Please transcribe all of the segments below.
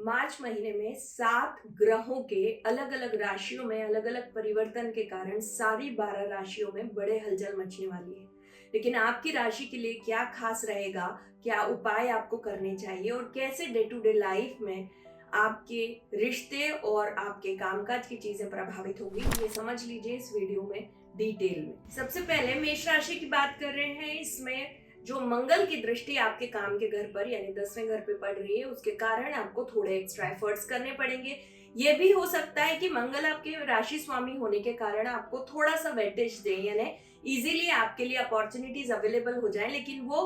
मार्च महीने में 7 ग्रहों के अलग अलग राशियों में अलग अलग परिवर्तन के कारण सारी 12 राशियों में बड़े हलचल मचने वाली है। लेकिन आपकी राशि के लिए क्या खास रहेगा, क्या उपाय आपको करने चाहिए और कैसे डे टू डे लाइफ में आपके रिश्ते और आपके कामकाज की चीजें प्रभावित होगी, ये समझ लीजिए इस वीडियो में डिटेल में। सबसे पहले मेष राशि की बात कर रहे हैं। इसमें जो मंगल की दृष्टि आपके काम के घर पर यानी 10वें घर पे पड़ रही है, उसके कारण आपको थोड़े एक्स्ट्रा एफर्ट्स करने पड़ेंगे। ये भी हो सकता है कि मंगल आपके राशि स्वामी होने के कारण आपको थोड़ा सा वेटेज दे, यानी इजीली आपके लिए अपॉर्चुनिटीज अवेलेबल हो जाए, लेकिन वो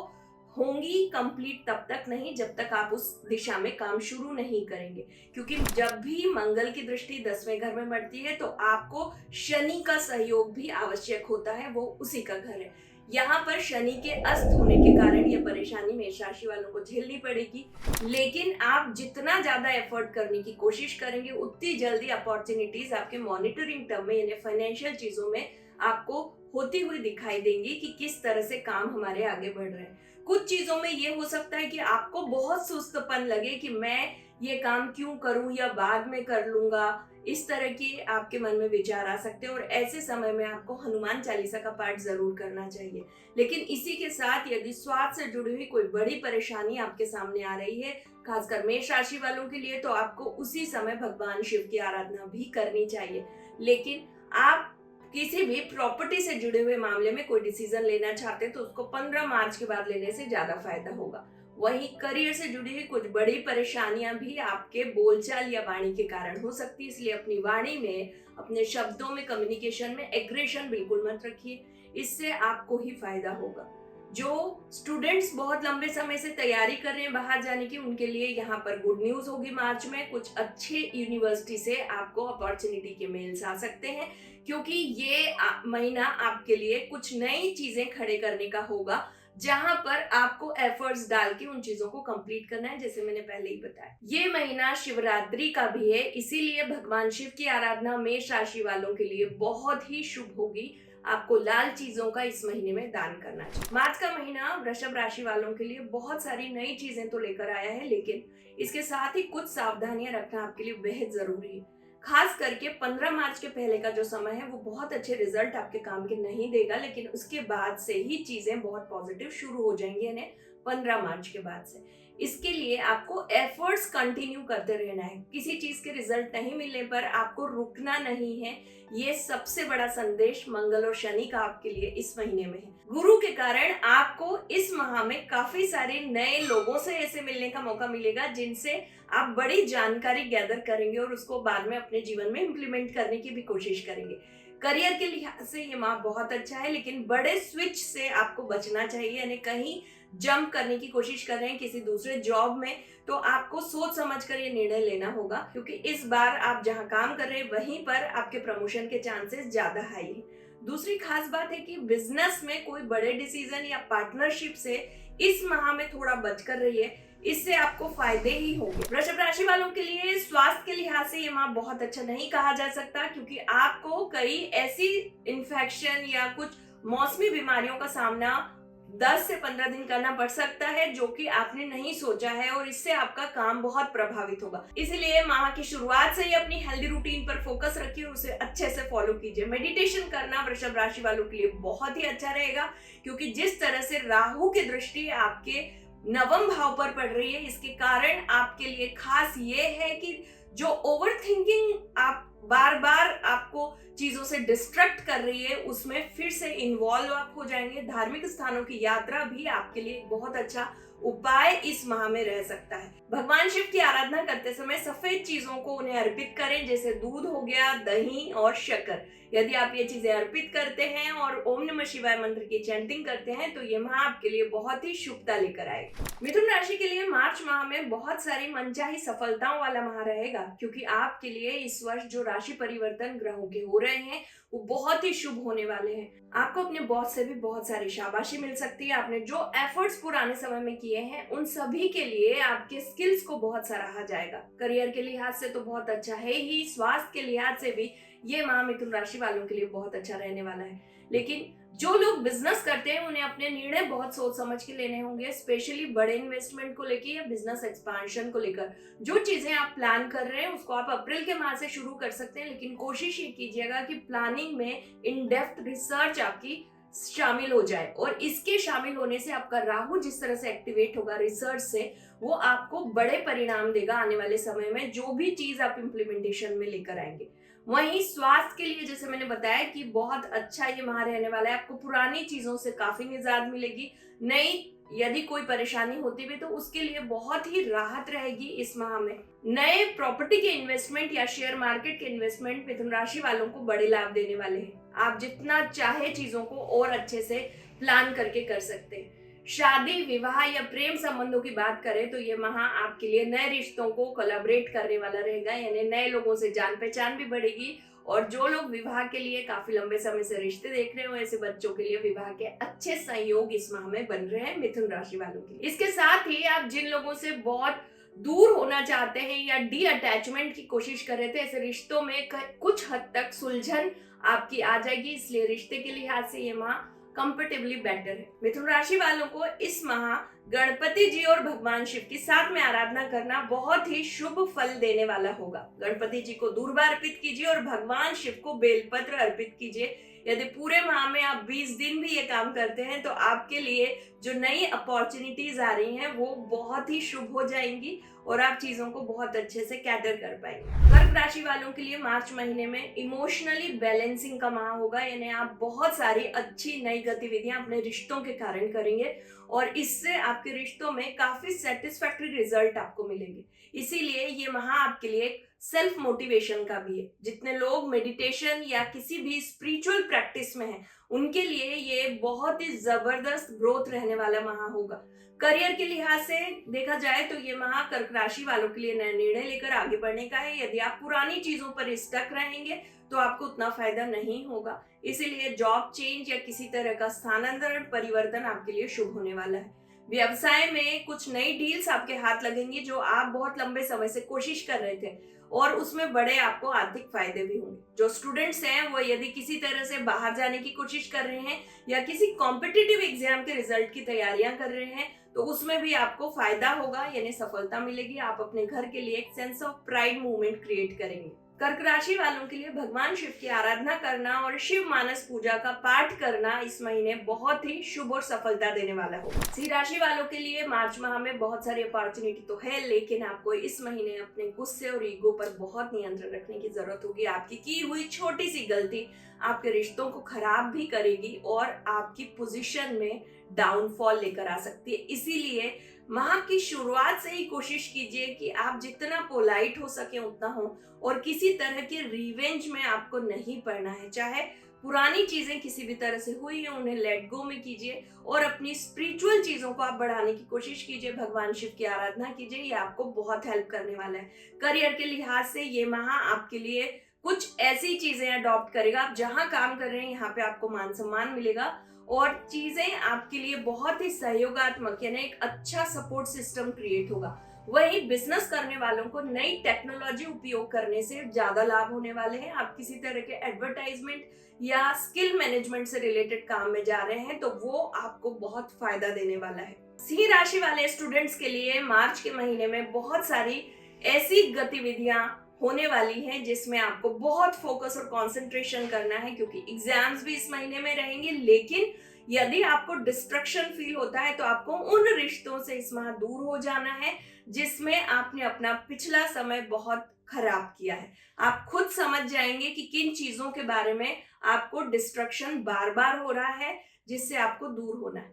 होंगी कंप्लीट तब तक नहीं जब तक आप उस दिशा में काम शुरू नहीं करेंगे। क्योंकि जब भी मंगल की दृष्टि 10वें घर में पड़ती है तो आपको शनि का सहयोग भी आवश्यक होता है, वो उसी का घर है। यहाँ पर शनि के अस्त होने के कारण ये परेशानी मेष राशि वालों को झेलनी पड़ेगी, लेकिन आप जितना ज्यादा एफर्ट करने की कोशिश करेंगे उतनी जल्दी अपॉर्चुनिटीज आपके मॉनिटरिंग टर्म में यानी फाइनेंशियल चीजों में आपको होती हुई दिखाई देंगी कि किस तरह से काम हमारे आगे बढ़ रहे हैं। कुछ चीजों में ये हो सकता है कि आपको बहुत सुस्तपन लगे कि मैं ये काम क्यों करूं या बाद में कर लूंगा, इस तरह के आपके मन में विचार आ सकते हैं और ऐसे समय में आपको हनुमान चालीसा का पाठ जरूर करना चाहिए। लेकिन इसी के साथ यदि स्वास्थ्य से जुड़ी हुई कोई बड़ी परेशानी आपके सामने आ रही है, खासकर मेष राशि वालों के लिए, तो आपको उसी समय भगवान शिव की आराधना भी करनी चाहिए। लेकिन आप किसी भी प्रॉपर्टी से जुड़े हुए मामले में कोई डिसीजन लेना चाहते हैं तो उसको 15 मार्च के बाद लेने से ज्यादा फायदा होगा। वहीं करियर से जुड़ी हुई कुछ बड़ी परेशानियां भी आपके बोलचाल या वाणी के कारण हो सकती है, इसलिए अपनी वाणी में, अपने शब्दों में, कम्युनिकेशन में एग्रेशन बिल्कुल मत रखिए, इससे आपको ही फायदा होगा। जो स्टूडेंट्स बहुत लंबे समय से तैयारी कर रहे हैं बाहर जाने की, उनके लिए यहाँ पर गुड न्यूज होगी। मार्च में कुछ अच्छे यूनिवर्सिटी से आपको अपॉर्चुनिटी के मेल्स आ सकते हैं, क्योंकि ये महीना आपके लिए कुछ नई चीजें खड़े करने का होगा, जहां पर आपको एफर्ट्स डाल के उन चीजों को कंप्लीट करना है, जैसे मैंने पहले ही बताया। ये महीना शिवरात्रि का भी है, इसीलिए भगवान शिव की आराधना मेष राशि वालों के लिए बहुत ही शुभ होगी। आपको लाल चीजों का इस महीने में दान करना चाहिए। मार्च का महीना वृषभ राशि वालों के लिए बहुत सारी नई चीजें तो लेकर आया है, लेकिन इसके साथ ही कुछ सावधानियां रखना आपके लिए बेहद जरूरी है। खास करके 15 मार्च के पहले का जो समय है वो बहुत अच्छे रिजल्ट आपके काम के नहीं देगा, लेकिन उसके बाद से ही चीजें बहुत पॉजिटिव शुरू हो जाएंगी, यानी 15 मार्च के बाद से। इसके लिए आपको एफर्ट्स कंटिन्यू करते रहना है। किसी चीज के रिजल्ट नहीं मिलने पर आपको रुकना नहीं है। ये सबसे बड़ा संदेश मंगल और शनि का आपके लिए इस महीने में है। गुरु के कारण आपको इस माह में काफी सारे नए लोगों से ऐसे मिलने का मौका मिलेगा जिनसे आप बड़ी जानकारी गैदर करेंगे और उसको बाद में अपने जीवन में इम्प्लीमेंट करने की भी कोशिश करेंगे। करियर के लिहाज से ये माह बहुत अच्छा है, लेकिन बड़े स्विच से आपको बचना चाहिए, यानी कहीं जंप करने की कोशिश कर रहे हैं किसी दूसरे जॉब में, तो आपको सोच समझ कर ये निर्णय लेना होगा, क्योंकि इस बार आप जहां काम कर रहे हैं वहीं पर आपके प्रमोशन के चांसेस ज्यादा हाई है। दूसरी खास बात है कि बिजनेस में कोई बड़े डिसीजन या पार्टनरशिप से इस माह में थोड़ा बचकर रहिए, इससे आपको फायदे ही होंगे। वृषभ राशि वालों के लिए स्वास्थ्य के लिहाज से ये माह बहुत अच्छा नहीं कहा जा सकता, क्योंकि आपको कई ऐसी इन्फेक्शन या कुछ मौसमी बीमारियों का सामना 10 से 15 दिन करना पड़ सकता है, जो कि आपने नहीं सोचा है, और इससे आपका काम बहुत प्रभावित होगा। इसलिए माह की शुरुआत से ही अपनी हेल्दी रूटीन पर फोकस रखिए और उसे अच्छे से फॉलो कीजिए। मेडिटेशन करना वृषभ राशि वालों के लिए बहुत ही अच्छा रहेगा, क्योंकि जिस तरह से राहु की दृष्टि आपके नवम भाव पर पड़ रही है, इसके कारण आपके लिए खास ये है कि जो ओवर थिंकिंग आप बार बार आपको चीजों से डिस्ट्रैक्ट कर रही है, उसमें फिर से इन्वॉल्व आप हो जाएंगे। धार्मिक स्थानों की यात्रा भी आपके लिए बहुत अच्छा उपाय इस माह में रह सकता है। भगवान शिव की आराधना करते समय सफेद चीजों को उन्हें अर्पित करें, जैसे दूध हो गया, दही और शक्कर। यदि आप ये चीजें अर्पित करते हैं और ओम नमः शिवाय मंत्र की चैंटिंग करते हैं तो ये माह आपके लिए बहुत ही शुभता लेकर आएगा। मिथुन राशि के लिए मार्च माह में बहुत सारी मनचाही सफलताओं वाला माह रहेगा, क्योंकि आपके लिए इस वर्ष जो राशि परिवर्तन ग्रहों के हो रहे हैं वो बहुत ही शुभ होने वाले हैं। आपको अपने बॉस से भी बहुत सारी शाबाशी मिल सकती है। आपने जो एफर्ट्स पुराने समय में किए हैं उन सभी के लिए आपके स्किल्स को बहुत सराहा जाएगा। करियर के लिहाज से तो बहुत अच्छा है ही, स्वास्थ्य के लिहाज से भी ये माह मिथुन राशि वालों के लिए बहुत अच्छा रहने वाला है। लेकिन जो लोग बिजनेस करते हैं उन्हें अपने निर्णय बहुत सोच समझ के लेने होंगे, स्पेशली बड़े इन्वेस्टमेंट को लेकर या बिजनेस एक्सपांशन को लेकर। जो चीजें आप प्लान कर रहे हैं उसको आप अप्रैल के माह से शुरू कर सकते हैं, लेकिन कोशिश ये कीजिएगा कि प्लानिंग में इन डेप्थ रिसर्च आपकी शामिल हो जाए। और इसके शामिल होने से आपका राहु जिस तरह से एक्टिवेट होगा रिसर्च से, वो आपको बड़े परिणाम देगा आने वाले समय में, जो भी चीज आप इम्प्लीमेंटेशन में लेकर आएंगे। वहीं स्वास्थ्य के लिए जैसे मैंने बताया कि बहुत अच्छा ये माह रहने वाला है। आपको पुरानी चीजों से काफी निजात मिलेगी। नई यदि कोई परेशानी होती भी तो उसके लिए बहुत ही राहत रहेगी इस माह में। नए प्रॉपर्टी के इन्वेस्टमेंट या शेयर मार्केट के इन्वेस्टमेंट मिथुन राशि वालों को बड़े लाभ देने वाले हैं। आप जितना चाहे चीजों को और अच्छे से प्लान करके कर सकते हैं। शादी, विवाह या प्रेम संबंधों की बात करें तो ये माह आपके लिए नए रिश्तों को कोलैबोरेट करने वाला रहेगा, यानी नए लोगों से जान पहचान भी बढ़ेगी। और जो लोग विवाह के लिए काफी लंबे समय से रिश्ते देख रहे हो, ऐसे बच्चों के लिए विवाह के अच्छे संयोग इस माह में बन रहे हैं मिथुन राशि वालों के लिए। इसके साथ ही आप जिन लोगों से बहुत दूर होना चाहते हैं या डी अटैचमेंट की कोशिश कर रहे थे, ऐसे रिश्तों में कुछ हद तक सुलझन आपकी आ जाएगी, इसलिए रिश्ते के लिहाज से ये माह कंफर्टेबली बेटर है। मिथुन राशि वालों को इस माह गणपति जी और भगवान शिव की साथ में आराधना करना बहुत ही शुभ फल देने वाला होगा। गणपति जी को दूर्वा अर्पित कीजिए और भगवान शिव को बेलपत्र अर्पित कीजिए। यदि पूरे माह में आप 20 दिन भी ये काम करते हैं तो आपके लिए जो नई अपॉर्चुनिटीज आ रही हैं वो बहुत ही शुभ हो जाएंगी और आप चीजों को बहुत अच्छे से कैटर कर पाएंगे। कर्क राशि वालों के लिए मार्च महीने में इमोशनली बैलेंसिंग का माह होगा, यानी आप बहुत सारी अच्छी नई गतिविधियां अपने रिश्तों के कारण करेंगे और इससे आपके रिश्तों में काफी सेटिस्फैक्टरी रिजल्ट आपको मिलेंगे। इसीलिए ये माह आपके लिए सेल्फ मोटिवेशन का भी है। जितने लोग मेडिटेशन या किसी भी स्पिरिचुअल प्रैक्टिस में हैं उनके लिए ये बहुत ही जबरदस्त ग्रोथ रहने वाला माह होगा। करियर के लिहाज से देखा जाए तो ये माह कर्क राशि वालों के लिए नए निर्णय लेकर आगे बढ़ने का है। यदि आप पुरानी चीजों पर स्टक रहेंगे तो आपको उतना फायदा नहीं होगा, इसीलिए जॉब चेंज या किसी तरह का स्थानांतरण परिवर्तन आपके लिए शुभ होने वाला है। व्यवसाय में कुछ नई डील्स आपके हाथ लगेंगी जो आप बहुत लंबे समय से कोशिश कर रहे थे और उसमें बड़े आपको आर्थिक फायदे भी होंगे। जो स्टूडेंट्स हैं वो यदि किसी तरह से बाहर जाने की कोशिश कर रहे हैं या किसी कॉम्पिटिटिव एग्जाम के रिजल्ट की तैयारियां कर रहे हैं तो उसमें भी आपको फायदा होगा, यानी सफलता मिलेगी। आप अपने घर के लिए एक sense of pride movement create करेंगे। कर्क राशि वालों के लिए भगवान शिव की आराधना करना और शिव मानस पूजा का पाठ करना इस महीने बहुत ही शुभ और सफलता देने वाला होगा। सिंह राशि वालों के लिए मार्च माह में बहुत सारी अपॉर्चुनिटी तो है, लेकिन आपको इस महीने अपने गुस्से और ईगो पर बहुत नियंत्रण रखने की जरूरत होगी। आपकी की हुई छोटी सी गलती आपके रिश्तों को खराब भी करेगी और आपकी पोजीशन में डाउनफॉल लेकर आ सकती है। इसीलिए माह की शुरुआत से ही कोशिश कीजिए कि आप जितना पोलाइट हो सके उतना हो और किसी तरह के रिवेंज में आपको नहीं पड़ना है। चाहे पुरानी चीजें किसी भी तरह से हुई है उन्हें लेट गो में कीजिए और अपनी स्पिरिचुअल चीजों को आप बढ़ाने की कोशिश कीजिए। भगवान शिव की आराधना कीजिए, ये आपको बहुत हेल्प करने वाला है। करियर के लिहाज से ये माह आपके लिए कुछ ऐसी चीजें अडॉप्ट करेगा, आप जहां काम कर रहे हैं यहाँ पे आपको मान सम्मान मिलेगा और चीजें आपके लिए बहुत ही सहयोगात्मक यानी एक अच्छा सपोर्ट सिस्टम क्रिएट होगा। वहीं बिजनेस करने वालों को नई टेक्नोलॉजी उपयोग करने से ज्यादा लाभ होने वाले हैं। आप किसी तरह के एडवर्टाइजमेंट या स्किल मैनेजमेंट से रिलेटेड काम में जा रहे हैं तो वो आपको बहुत फायदा देने वाला है। सिंह राशि वाले स्टूडेंट्स के लिए मार्च के महीने में बहुत सारी ऐसी गतिविधियां होने वाली हैं जिसमें आपको बहुत फोकस और कंसंट्रेशन करना है, क्योंकि एग्जाम्स भी इस महीने में रहेंगे। लेकिन यदि आपको डिस्ट्रक्शन फील होता है तो आपको उन रिश्तों से इस माह दूर हो जाना है जिसमें आपने अपना पिछला समय बहुत खराब किया है। आप खुद समझ जाएंगे कि किन चीजों के बारे में आपको डिस्ट्रक्शन बार बार हो रहा है जिससे आपको दूर होना है।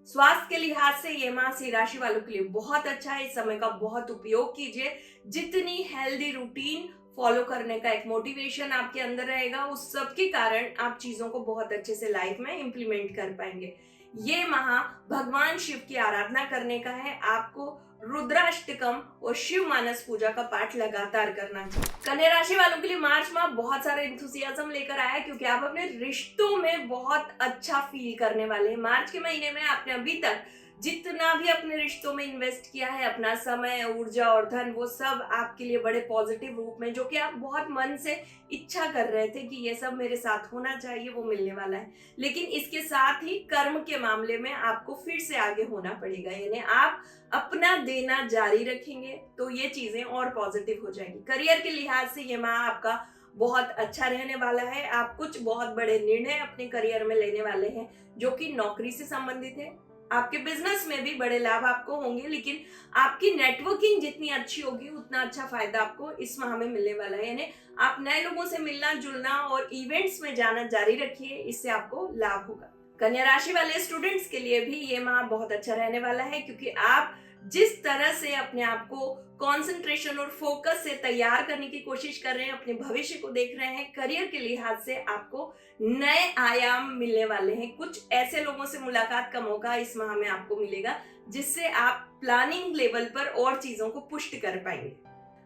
स्वास्थ्य के लिहाज से ये माह सिंह राशि वालों के लिए बहुत अच्छा है। इस समय का बहुत उपयोग कीजिए। जितनी हेल्दी रूटीन फॉलो करने का एक मोटिवेशन आपके अंदर रहेगा, उस सब के कारण आप चीजों को बहुत अच्छे से लाइफ में इंप्लीमेंट कर पाएंगे। ये माह भगवान शिव की आराधना करने का है। आपको रुद्राष्टकम और शिव मानस पूजा का पाठ लगातार करना चाहिए। कन्या राशि वालों के लिए मार्च माह बहुत सारा एंथुसियाज्म लेकर आया है, क्योंकि आप अपने रिश्तों में बहुत अच्छा फील करने वाले हैं। मार्च के महीने में आपने अभी तक जितना भी अपने रिश्तों में इन्वेस्ट किया है, अपना समय, ऊर्जा और धन, वो सब आपके लिए बड़े पॉजिटिव रूप में, जो कि आप बहुत मन से इच्छा कर रहे थे कि ये सब मेरे साथ होना चाहिए, वो मिलने वाला है। लेकिन इसके साथ ही कर्म के मामले में आपको फिर से आगे होना पड़ेगा, यानी आप अपना देना जारी रखेंगे तो ये चीजें और पॉजिटिव हो जाएंगी। करियर के लिहाज से ये माह आपका बहुत अच्छा रहने वाला है। आप कुछ बहुत बड़े निर्णय अपने करियर में लेने वाले हैं, जो कि नौकरी से संबंधित है। आपके बिजनेस में भी बड़े लाभ आपको होंगे, लेकिन आपकी नेटवर्किंग जितनी अच्छी होगी उतना अच्छा फायदा आपको इस माह में मिलने वाला है। यानी आप नए लोगों से मिलना जुलना और इवेंट्स में जाना जारी रखिए, इससे आपको लाभ होगा। कन्या राशि वाले स्टूडेंट्स के लिए भी ये माह बहुत अच्छा रहने वाला है, क्योंकि आप जिस तरह से अपने आप को कंसंट्रेशन और फोकस से तैयार करने की कोशिश कर रहे हैं, अपने भविष्य को देख रहे हैं, करियर के लिहाज से आपको नए आयाम मिलने वाले हैं। कुछ ऐसे लोगों से मुलाकात का मौका इस माह में आपको मिलेगा, जिससे आप प्लानिंग लेवल पर और चीजों को पुष्ट कर पाएंगे।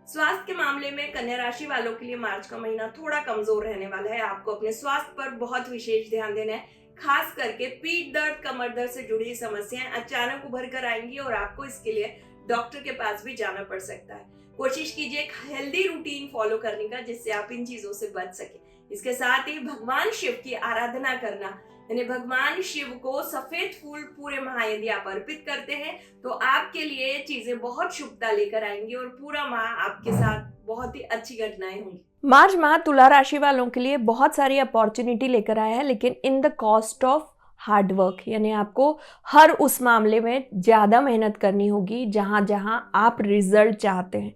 स्वास्थ्य के मामले में कन्या राशि वालों के लिए मार्च का महीना थोड़ा कमजोर रहने वाला है। आपको अपने स्वास्थ्य पर बहुत विशेष ध्यान देना है। खास करके पीठ दर्द, कमर दर्द से जुड़ी समस्याएं अचानक उभर कर आएंगी और आपको इसके लिए डॉक्टर के पास भी जाना पड़ सकता है। कोशिश कीजिए एक हेल्दी रूटीन फॉलो करने का, जिससे आप इन चीजों से बच सके। इसके साथ ही भगवान शिव की आराधना करना, यानी भगवान शिव को सफेद फूल पूरे माह यदि आप अर्पित करते हैं तो आपके लिए चीजें बहुत शुभता लेकर आएंगी और पूरा माह आपके साथ बहुत ही अच्छी घटनाएं होंगी। मार्च माह तुला राशि वालों के लिए बहुत सारी अपॉर्चुनिटी लेकर आया है, लेकिन in the cost of hard work, यानी आपको हर उस मामले में ज़्यादा मेहनत करनी होगी जहाँ जहाँ आप रिजल्ट चाहते हैं।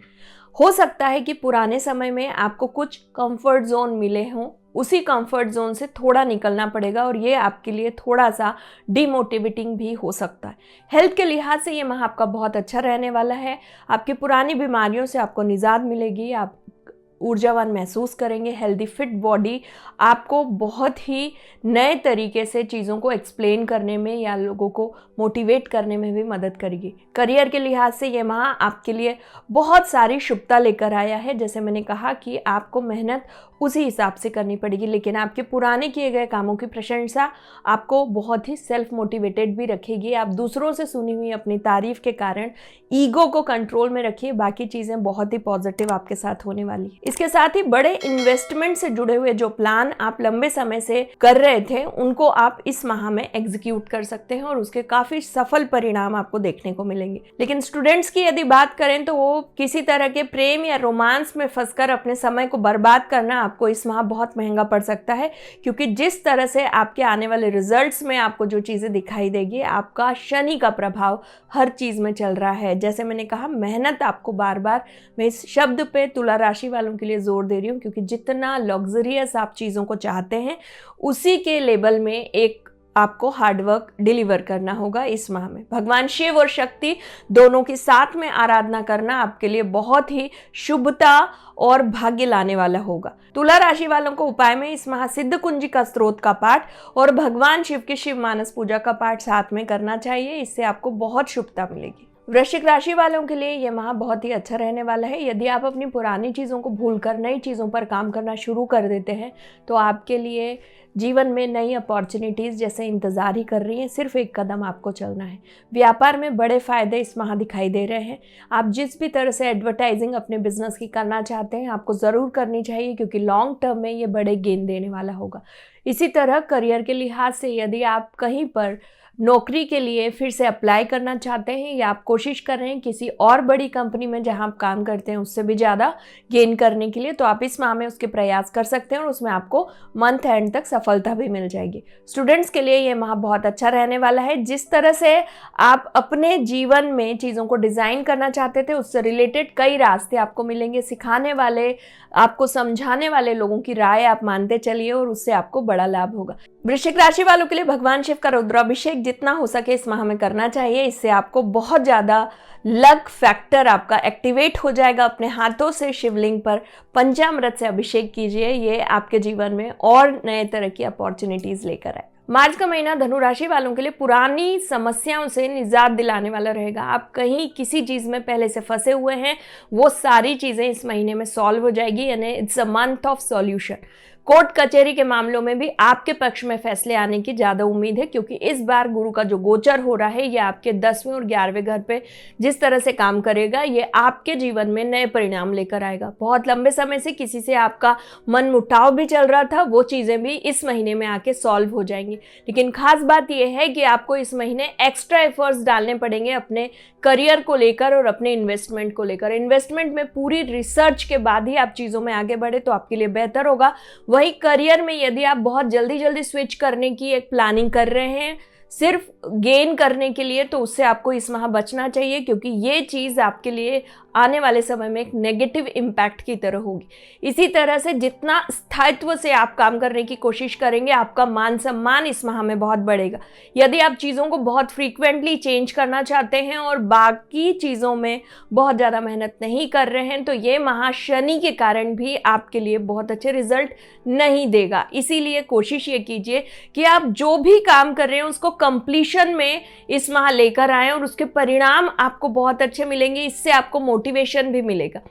हो सकता है कि पुराने समय में आपको कुछ कंफर्ट जोन मिले हों, उसी कंफर्ट जोन से थोड़ा निकलना पड़ेगा और ये आपके लिए थोड़ा सा डिमोटिवेटिंग भी हो सकता है। हेल्थ के लिहाज से ये माह आपका बहुत अच्छा रहने वाला है। आपकी पुरानी बीमारियों से आपको निजात मिलेगी, आप ऊर्जावान महसूस करेंगे। हेल्दी फिट बॉडी आपको बहुत ही नए तरीके से चीज़ों को एक्सप्लेन करने में या लोगों को मोटिवेट करने में भी मदद करेगी। करियर के लिहाज से ये माह आपके लिए बहुत सारी शुभता लेकर आया है। जैसे मैंने कहा कि आपको मेहनत उसी हिसाब से करनी पड़ेगी, लेकिन आपके पुराने किए गए कामों की प्रशंसा आपको बहुत ही सेल्फ मोटिवेटेड भी रखेगी। आप दूसरों से सुनी हुई अपनी तारीफ के कारण ईगो को कंट्रोल में रखिए, बाकी चीज़ें बहुत ही पॉजिटिव आपके साथ होने वाली है। इसके साथ ही बड़े इन्वेस्टमेंट से जुड़े हुए जो प्लान आप लंबे समय से कर रहे थे, उनको आप इस माह में एग्जीक्यूट कर सकते हैं और उसके काफ़ी सफल परिणाम आपको देखने को मिलेंगे। लेकिन स्टूडेंट्स की यदि बात करें तो वो किसी तरह के प्रेम या रोमांस में फंसकर अपने समय को बर्बाद करना आपको इस माह बहुत महंगा पड़ सकता है, क्योंकि जिस तरह से आपके आने वाले रिजल्ट्स में आपको जो चीज़ें दिखाई देगी, आपका शनि का प्रभाव हर चीज़ में चल रहा है। जैसे मैंने कहा, मेहनत आपको बार बार, मैं इस शब्द पे तुला राशि वालों के लिए जोर दे रही हूँ, क्योंकि जितना लग्जरियस आप चीज़ों को चाहते हैं उसी के लेवल में एक आपको हार्डवर्क डिलीवर करना होगा इस माह में। भगवान शिव और शक्ति दोनों के साथ में आराधना करना आपके लिए बहुत ही शुभता और भाग्य लाने वाला होगा। तुला राशि वालों को उपाय में इस माह सिद्ध कुंजिका स्त्रोत का पाठ और भगवान शिव की शिव मानस पूजा का पाठ साथ में करना चाहिए, इससे आपको बहुत शुभता मिलेगी। वृश्चिक राशि वालों के लिए यह माह बहुत ही अच्छा रहने वाला है। यदि आप अपनी पुरानी चीज़ों को भूलकर नई चीज़ों पर काम करना शुरू कर देते हैं तो आपके लिए जीवन में नई अपॉर्चुनिटीज़ जैसे इंतज़ार ही कर रही हैं, सिर्फ एक कदम आपको चलना है। व्यापार में बड़े फ़ायदे इस माह दिखाई दे रहे हैं। आप जिस भी तरह से एडवर्टाइजिंग अपने बिजनेस की करना चाहते हैं, आपको ज़रूर करनी चाहिए, क्योंकि लॉन्ग टर्म में ये बड़े गेन देने वाला होगा। इसी तरह करियर के लिहाज से यदि आप कहीं पर नौकरी के लिए फिर से अप्लाई करना चाहते हैं या आप कोशिश कर रहे हैं किसी और बड़ी कंपनी में जहां आप काम करते हैं उससे भी ज़्यादा गेन करने के लिए, तो आप इस माह में उसके प्रयास कर सकते हैं और उसमें आपको मंथ एंड तक सफलता भी मिल जाएगी। स्टूडेंट्स के लिए ये माह बहुत अच्छा रहने वाला है। जिस तरह से आप अपने जीवन में चीज़ों को डिज़ाइन करना चाहते थे, उससे रिलेटेड कई रास्ते आपको मिलेंगे। सिखाने वाले, आपको समझाने वाले लोगों की राय आप मानते चलिए और उससे आपको बड़ा लाभ होगा। वृश्चिक राशि वालों के लिए भगवान शिव का रुद्राभिषेक जितना हो सके इस माह में करना चाहिए। इससे आपको बहुत ज़्यादा लक फैक्टर आपका एक्टिवेट हो जाएगा। अपने हाथों से शिवलिंग पर पंचामृत से अभिषेक कीजिए, ये आपके जीवन में और नए तरह की अपॉर्चुनिटीज़ लेकर आए। मार्च का महीना धनु राशि वालों के लिए पुरानी समस्याओं से निजात दिलाने वाला रहेगा। आप कहीं किसी चीज़ में पहले से फंसे हुए हैं, वो सारी चीज़ें इस महीने में सॉल्व हो जाएगी, यानी it's a month of solution. Court कचहरी के मामलों में भी आपके पक्ष में फैसले आने की ज़्यादा उम्मीद है, क्योंकि इस बार गुरु का जो गोचर हो रहा है ये आपके 10वें और 11वें घर पे जिस तरह से काम करेगा ये आपके जीवन में नए परिणाम लेकर आएगा। बहुत लंबे समय से किसी से आपका मन मुटाव भी चल रहा था, वो चीज़ें भी इस महीने में आके सॉल्व हो जाएंगी। लेकिन खास बात यह है कि आपको इस महीने एक्स्ट्रा एफर्ट्स डालने पड़ेंगे अपने करियर को लेकर और अपने इन्वेस्टमेंट को लेकर। इन्वेस्टमेंट में पूरी रिसर्च के बाद ही आप चीज़ों में आगे बढ़े तो आपके लिए बेहतर होगा। वही करियर में यदि आप बहुत जल्दी स्विच करने की एक प्लानिंग कर रहे हैं सिर्फ गेन करने के लिए, तो उससे आपको इस माह बचना चाहिए, क्योंकि ये चीज़ आपके लिए आने वाले समय में एक नेगेटिव इम्पैक्ट की तरह होगी। इसी तरह से जितना स्थायित्व से आप काम करने की कोशिश करेंगे आपका मान सम्मान इस माह में बहुत बढ़ेगा। यदि आप चीज़ों को बहुत फ्रीक्वेंटली चेंज करना चाहते हैं और बाकी चीज़ों में बहुत ज़्यादा मेहनत नहीं कर रहे हैं तो ये माह शनि के कारण भी आपके लिए बहुत अच्छे रिजल्ट नहीं देगा। इसीलिए कोशिश ये कीजिए कि आप जो भी काम कर रहे हैं उसको कंप्लीशन में इस माह लेकर आएं और उसके परिणाम आपको बहुत अच्छे मिलेंगे। इससे आपको मोटिवेशन भी मिलेगा।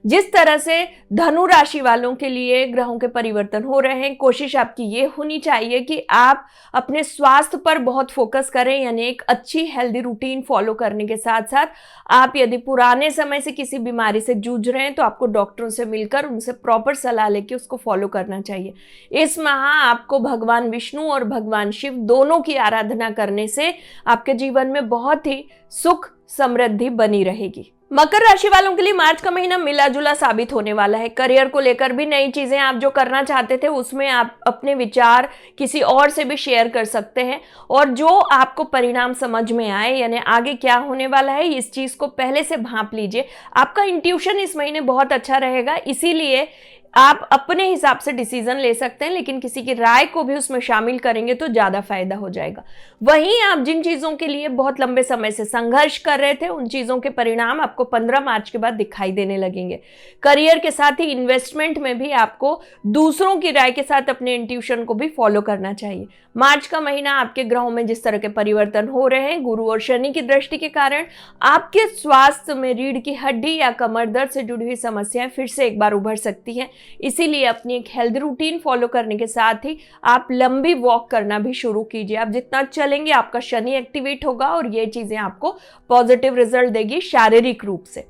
जिस तरह से धनु राशि वालों के लिए ग्रहों के परिवर्तन हो रहे हैं, कोशिश आपकी ये होनी चाहिए कि आप अपने स्वास्थ्य पर बहुत फोकस करें, यानी एक अच्छी हेल्दी रूटीन फॉलो करने के साथ साथ आप यदि पुराने समय से किसी बीमारी से जूझ रहे हैं तो आपको डॉक्टरों से मिलकर उनसे प्रॉपर सलाह लेके उसको फॉलो करना चाहिए। इस माह आपको भगवान विष्णु और भगवान शिव दोनों की आराधना करने से आपके जीवन में बहुत ही सुख समृद्धि बनी रहेगी। मकर राशि वालों के लिए मार्च का महीना मिला जुला साबित होने वाला है। करियर को लेकर भी नई चीजें आप जो करना चाहते थे उसमें आप अपने विचार किसी और से भी शेयर कर सकते हैं और जो आपको परिणाम समझ में आए, यानी आगे क्या होने वाला है, इस चीज को पहले से भांप लीजिए। आपका इंट्यूशन इस महीने बहुत अच्छा रहेगा, इसीलिए आप अपने हिसाब से डिसीजन ले सकते हैं, लेकिन किसी की राय को भी उसमें शामिल करेंगे तो ज़्यादा फायदा हो जाएगा। वहीं आप जिन चीज़ों के लिए बहुत लंबे समय से संघर्ष कर रहे थे उन चीज़ों के परिणाम आपको 15 मार्च के बाद दिखाई देने लगेंगे। करियर के साथ ही इन्वेस्टमेंट में भी आपको दूसरों की राय के साथ अपने इंट्यूशन को भी फॉलो करना चाहिए। मार्च का महीना आपके ग्रहों में जिस तरह के परिवर्तन हो रहे हैं, गुरु और शनि की दृष्टि के कारण आपके स्वास्थ्य में रीढ़ की हड्डी या कमर दर्द से जुड़ी हुई समस्याएं फिर से एक बार उभर सकती हैं। इसीलिए अपनी एक हेल्थ रूटीन फॉलो करने के साथ ही आप लंबी वॉक करना भी शुरू कीजिए। आप जितना चलेंगे आपका शनि एक्टिवेट होगा और ये चीज़ें आपको पॉजिटिव रिजल्ट देगी शारीरिक रूप से।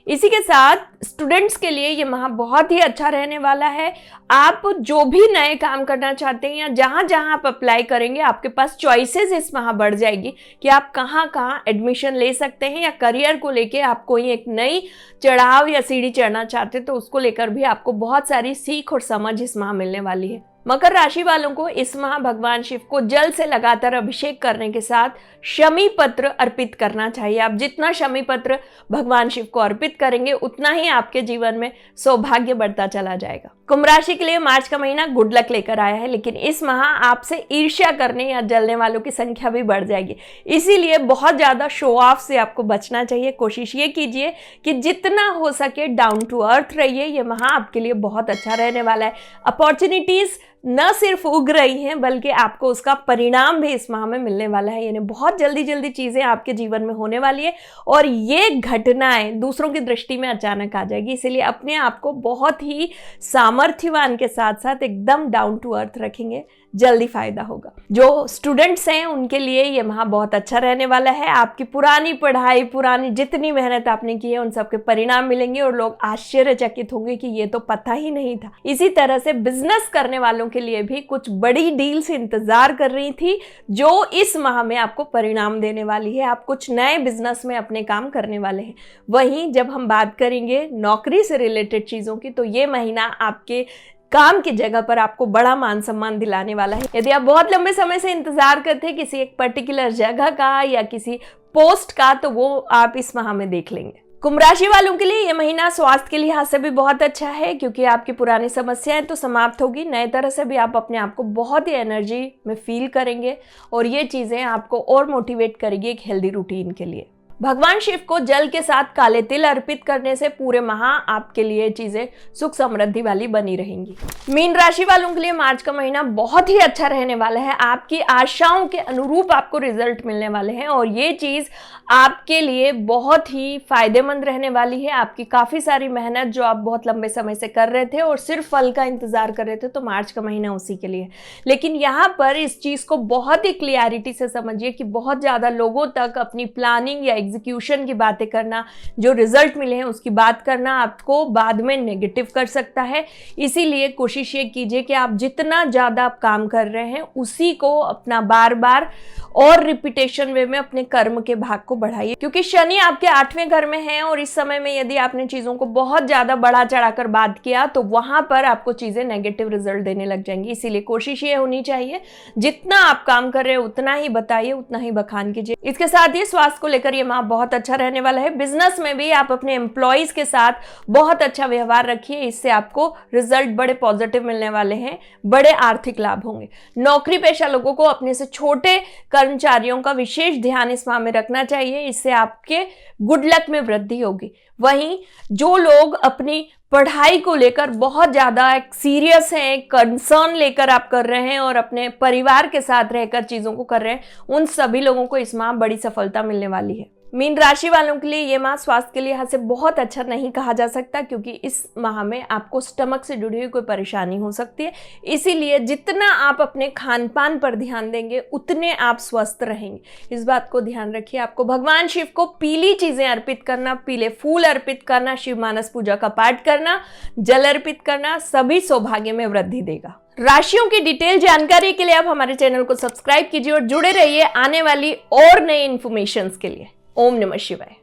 इसी के साथ स्टूडेंट्स के लिए ये माह बहुत ही अच्छा रहने वाला है। आप जो भी नए काम करना चाहते हैं या जहाँ जहाँ आप अप्लाई करेंगे आपके पास चॉइसेस इस माह बढ़ जाएगी कि आप कहाँ कहाँ एडमिशन ले सकते हैं, या करियर को लेके आप कोई एक नई चढ़ाव या सीढ़ी चढ़ना चाहते हैं तो उसको लेकर भी आपको बहुत सारी सीख और समझ इस माह मिलने वाली है। मकर राशि वालों को इस माह भगवान शिव को जल से लगातार अभिषेक करने के साथ शमी पत्र अर्पित करना चाहिए। आप जितना शमी पत्र भगवान शिव को अर्पित करेंगे उतना ही आपके जीवन में सौभाग्य बढ़ता चला जाएगा। कुंभ राशि के लिए मार्च का महीना गुड लक लेकर आया है, लेकिन इस माह आपसे ईर्ष्या करने या जलने वालों की संख्या भी बढ़ जाएगी। इसीलिए बहुत ज़्यादा शो ऑफ से आपको बचना चाहिए। कोशिश ये कीजिए कि जितना हो सके डाउन टू अर्थ रहिए। ये माह आपके लिए बहुत अच्छा रहने वाला है। अपॉर्चुनिटीज़ न सिर्फ उग रही हैं बल्कि आपको उसका परिणाम भी इस माह में मिलने वाला है, यानी बहुत जल्दी चीज़ें आपके जीवन में होने वाली है और ये घटनाएं दूसरों की दृष्टि में अचानक आ जाएगी। इसीलिए अपने आप को बहुत ही सामर्थ्यवान के साथ साथ एकदम डाउन टू अर्थ रखेंगे, जल्दी फायदा होगा। जो स्टूडेंट्स हैं उनके लिए ये माह बहुत अच्छा रहने वाला है। आपकी पुरानी पढ़ाई, पुरानी जितनी मेहनत आपने की है उन सबके परिणाम मिलेंगे और लोग आश्चर्यचकित होंगे कि ये तो पता ही नहीं था। इसी तरह से बिजनेस करने वालों के लिए भी कुछ बड़ी डील्स इंतजार कर रही थी जो इस माह में आपको परिणाम देने वाली है। आप कुछ नए बिजनेस में अपने काम करने वाले हैं। वहीं जब हम बात करेंगे नौकरी से रिलेटेड चीज़ों की तो ये महीना आपके काम की जगह पर आपको बड़ा मान सम्मान दिलाने वाला है। यदि आप बहुत लंबे समय से इंतजार करते हैं किसी एक पर्टिकुलर जगह का या किसी पोस्ट का तो वो आप इस माह में देख लेंगे। कुंभ राशि वालों के लिए यह महीना स्वास्थ्य के लिहाज से भी बहुत अच्छा है, क्योंकि आपकी पुरानी समस्याएं तो समाप्त होगी। नए तरह से भी आप अपने आप को बहुत ही एनर्जी में फील करेंगे और ये चीज़ें आपको और मोटिवेट करेगी एक हेल्दी रूटीन के लिए। भगवान शिव को जल के साथ काले तिल अर्पित करने से पूरे माह आपके लिए चीजें सुख समृद्धि वाली बनी रहेंगी। मीन राशि वालों के लिए मार्च का महीना बहुत ही अच्छा रहने वाला है। आपकी आशाओं के अनुरूप आपको रिजल्ट मिलने वाले हैं और ये चीज आपके लिए बहुत ही फायदेमंद रहने वाली है। आपकी काफी सारी मेहनत जो आप बहुत लंबे समय से कर रहे थे और सिर्फ फल का इंतजार कर रहे थे, तो मार्च का महीना उसी के लिए। लेकिन यहाँ पर इस चीज को बहुत ही क्लियरिटी से समझिए कि बहुत ज्यादा लोगों तक अपनी प्लानिंग या एग्जीक्यूशन की बातें करना, जो रिजल्ट मिले हैं उसकी बात करना आपको बाद में नेगेटिव कर सकता है। इसीलिए कोशिश ये कीजिए कि आप जितना ज़्यादा आप काम कर रहे हैं उसी को अपना बार बार और रिपीटेशन वे में अपने कर्म के भाग को बढ़ाइए, क्योंकि शनि आपके 8वें घर में है और इस समय में यदि आपने चीज़ों को बहुत ज़्यादा बढ़ा चढ़ाकर बात किया तो वहाँ पर आपको चीज़ें नेगेटिव रिजल्ट देने लग जाएंगी। इसीलिए कोशिश ये होनी चाहिए जितना आप काम कर रहे हैं उतना ही बताइए, उतना ही बखान कीजिए। इसके साथ ही स्वास्थ्य को लेकर ये माह बहुत अच्छा रहने वाला है। बिजनेस में भी आप अपने एम्प्लॉयज के साथ बहुत अच्छा व्यवहार रखिए, इससे आपको रिजल्ट बड़े पॉजिटिव मिलने वाले हैं, बड़े आर्थिक लाभ होंगे। नौकरी पेशा लोगों को अपने से छोटे कर्मचारियों का विशेष ध्यान इस माह में रखना चाहिए, इससे आपके गुड लक में वृद्धि होगी। वहीं जो लोग अपनी पढ़ाई को लेकर बहुत ज़्यादा सीरियस हैं, कंसर्न लेकर आप कर रहे हैं और अपने परिवार के साथ रहकर चीज़ों को कर रहे हैं, उन सभी लोगों को इस माह बड़ी सफलता मिलने वाली है। मीन राशि वालों के लिए ये माह स्वास्थ्य के लिहाज से बहुत अच्छा नहीं कहा जा सकता, क्योंकि इस माह में आपको स्टमक से जुड़ी हुई कोई परेशानी हो सकती है। इसीलिए जितना आप अपने खान पान पर ध्यान देंगे उतने आप स्वस्थ रहेंगे, इस बात को ध्यान रखिए। आपको भगवान शिव को पीली चीज़ें अर्पित करना, पीले फूल अर्पित करना, शिव मानस पूजा का पाठ करना, जल अर्पित करना सभी सौभाग्य में वृद्धि देगा। राशियों की डिटेल जानकारी के लिए आप हमारे चैनल को सब्सक्राइब कीजिए और जुड़े रहिए आने वाली और नई इन्फॉर्मेशंस के लिए। ओम नमः शिवाय।